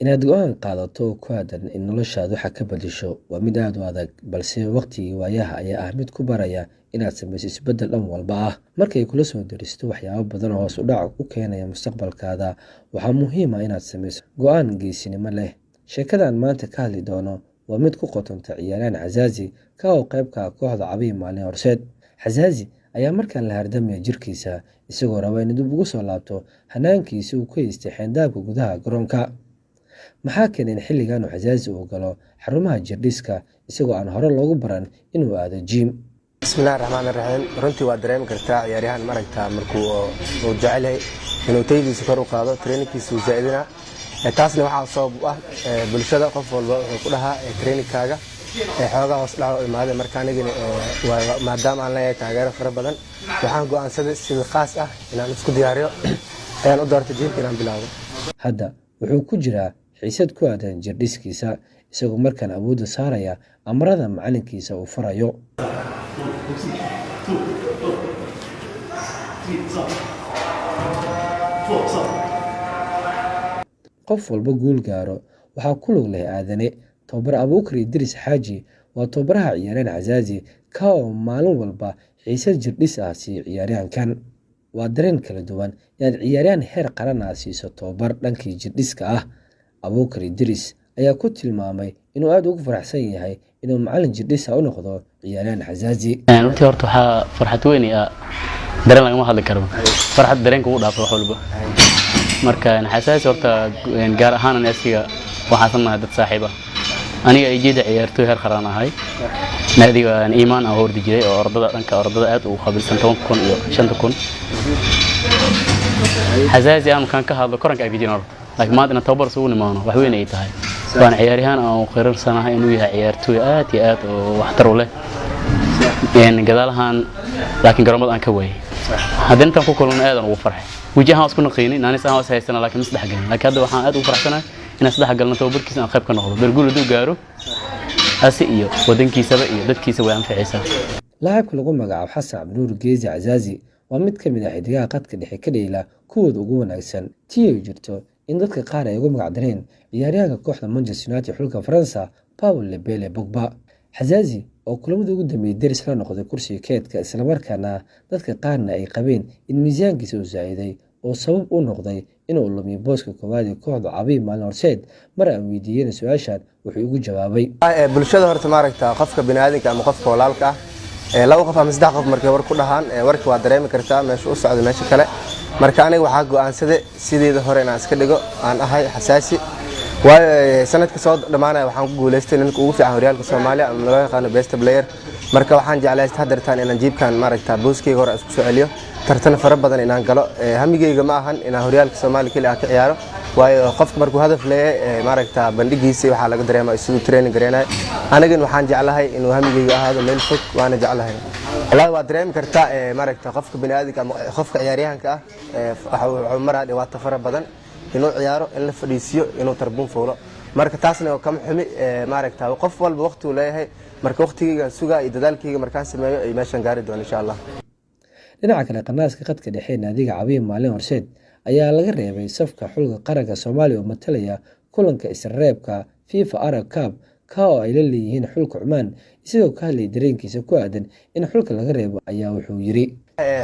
inaad go'aan qaadato oo ku aadan in noloshaada waxa ka beddesho waa mid aad u adag, balse waqtigii waayaha ayaa ah mid ku baraya inaad samayso isbeddel dhan walba ah. Markay kula soo deristo waxyaabo badan oo hoos u dhac u keenaya mustaqbalkaada, waxaa muhiim ah inaad samayso go'aan geesinimo leh. Sheekadan maanta ka hadli doono waa mid ku qotonta ciyaaryahan Xazaazi ka oo qayb ka ah kooxda Cabihi Maalin Horseed. Xazaazi ayaa markaan la hardamaya jirkiisa, isagoo raba inuu dib ugu soo laabto hanaankiisii uu ku haystay xeyndaabka gudaha garoonka. Maxaa keenay in xilligan Xazaazi uu galo xarumaha jirdhiska isagoo aan hore loogu baran inuu aado gym? bismillahi raxmaani raxiim. runtii waa dareemi kartaa ciyaaryahan maragta markuu uu jecel yahay inuu tayadiisa kor u qaado, traininkiisa uu zaa'idina. taasna waxaa sabab u ah bulshada. qof walba wuxuu ku dhahaa traininkaaga xoogaa hoos dhac u imaaday. marka anigana maadaama aan leeyahay taageero fara badan, waxaan go'aansaday sida khaas ah inaan isku diyaariyo, ayaan u doortay jiimka inaan bilaabo. Hadda wuxuu ku jiraa xiisad ku aadan jirdhiskiisa, isagoo markaan awoodda saaraya amarada macalinkiisa uu farayo. qof walba guul gaaro waxaa ku lug leh aadane. Tababar Abuukar Idriis Xaaji waa tababaraha ciyaaryahan Xazaazi ka oo maalin walba xiisad jirdhis ah siiyo ciyaaryahankan. Waa dareen kala duwan inaad ciyaaryahan heer qaran ah siiso tababar dhankii jirdhiska ah. Abuukar Idriis ayaa ku tilmaamay inuu aad ugu faraxsan yahay inuu macalin jirdhis ah u noqdo ciyaaryahan Xazaazi. runtii horta waxaa farxad weyn ah, dareen lagama hadli karo. farxad dareenka uu dhaafo wax walba. marka Xazaazi horta gaar ahaan asiga waxaan sanahay dad saaxiib ah. aniga ay jeeda ciyaartoy heer qaran ahay, naadiga aan iimaan ah hordi jiray oo dhanka ordada aad ugu qabilsan 10,000 iyo 5,000. Xazaazi aan kan ka hadlo koranka ay bijino, laakiin maanta inaan tababar soo nimaano wax weyn ay tahay. waan ciyaaryahan aan qirarsanahay inuu yahay ciyaartoy aad iyo aad oo waxtar u leh gadaalahan, laakiin garoomada aan ka waayay. haddana tan ku kulmay aad ugu farxay. wajahan isku naqeenin aanis aan haysana, laakiin saddex galin. laakiin hadda waxaan aad ugu faraxsanahay inaan saddex galno tababarkiisa aan qayb ka noqdo. berguul haduu gaaro asi iyo wadankiisaba iyo dadkiisa way anficaysaa. Laacibka lagu magacaabo Xasan Cabdinuur Geezi Xazaazi waa mid ka mid ah xidigaha qadka dhexe ka dheela kuwooda ugu wanaagsan. tii ay jirto in dadka qaar ay ugu magac dareen ciyaaryahanka kooxda Manchester United xulka Faransa Paul Lebele Pogba. Xazaazi oo kulamada ugu dambeeyay deris la noqday kursiga keedka, isla markaana dadka qaarna ay qabeen in miisaankiisa uu zaa'iday oo sabab u noqday inuu lumiyo booska koowaad ee kooxda Cabihi Maalin Horseed. mar aan weydiiyeen su'aashan wuxuu ugu jawaabay: bulshada horta maaragta qofka bini'aadamka ama qofka walaalka ah, laba qof ama saddex qof markay war ku dhahaan warkii waa dareemi kartaa meesha u socdo meesha kale. marka aniga waxaa go'aansaday sideeda hore inaan iska dhigo aan ahay Xazaazi. waayo sanadka soo dhamaanaya waxaan ku guuleystay ninka ugu fiican horyaalka Soomaaliya ama loo yaqaan best player. marka waxaan jeclaystay hadartaan inaan jiibkan maaragta booskeyga hore isku soo celiyo, tartan fara badan inaan galo. hamigeyga ma ahan inaan horyaalka Soomaaliya kaliya ka ciyaaro, waayo qofka markuu hadaf leeyahay maaragta bandhigiisa waxa laga dareemaa sidoo training gareenay. anigana waxaan jeclahay inuu hamigeyga ahaado meel fog, waana jeclahay. wallahi waa dareemi kartaa maaragta qofka bini'aadamka ama qofka ciyaaryahanka ah wuxuu maraa dhibaato fara badan inuu ciyaaro, in la fadhiisiyo, inuu tarbuun fuulo. marka taasna oo kama xumi maaragta qof walba waqti uu leeyahay. marka waqtigeyga sugaa iyo dadaalkeyga markaan sameeyo ay meeshan gaari doon insha Allah. dhinaca kale, qanaaska qadka dhexe naadiga Cabihi Maalin Horseed ayaa laga reebay safka xulka qaranka Soomaaliya oo matalaya kulanka isreebka FIFA Arab Cup ka oo ay la leeyihiin xulka Cumaan. isagoo ka hadlay dareenkiisa ku aadan in xulka laga reebo ayaa wuxuu yiri: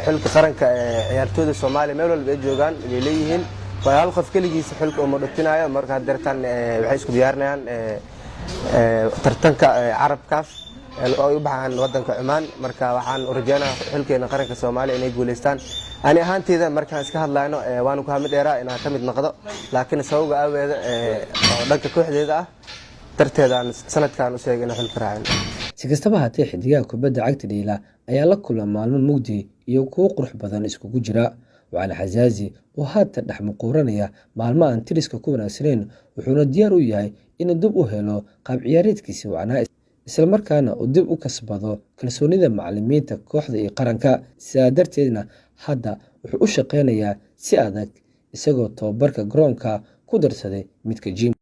xulka qaranka ciyaartooyda Soomaaliya meel walba ay joogaan ay leeyihiin, waa hal qof kaligiisa xulka uma dhigtinayo. marka dartan waxay isku diyaarinayaan tartanka Arab Cup oo u baxaan wadanka Cumaan. marka waxaan u rajaynayaa xulkeena qaranka Soomaaliya inay guuleystaan. ani ahaanteeda markaan iska hadlayno waan ku hamid dheeraa inaan ka mid noqdo, laakiin sababta aaweeda oo dhanka kooxdeeda ah darteedaan sanadkan u sheegay inaan xulka raacin. si kastaba haatee, xidigaha kubadda cagta dheela ayaa la kulma maalmo mugdi iyo kuwo qurux badan iskugu jira. waxaana Xazaazi oo haatan dhex muquuranaya maalmo aan tiriska ku wanaagsanayn, wuxuuna diyaar u yahay inuu dib u helo qaab ciyaareedkiisa wacnaa, isla markaana uu dib u kasbado kalsoonida macallimiinta kooxda iyo qaranka. sidaa darteedna hadda wuxuu u shaqeynayaa si adag, isagoo tababarka garoonka ku darsaday midka gym.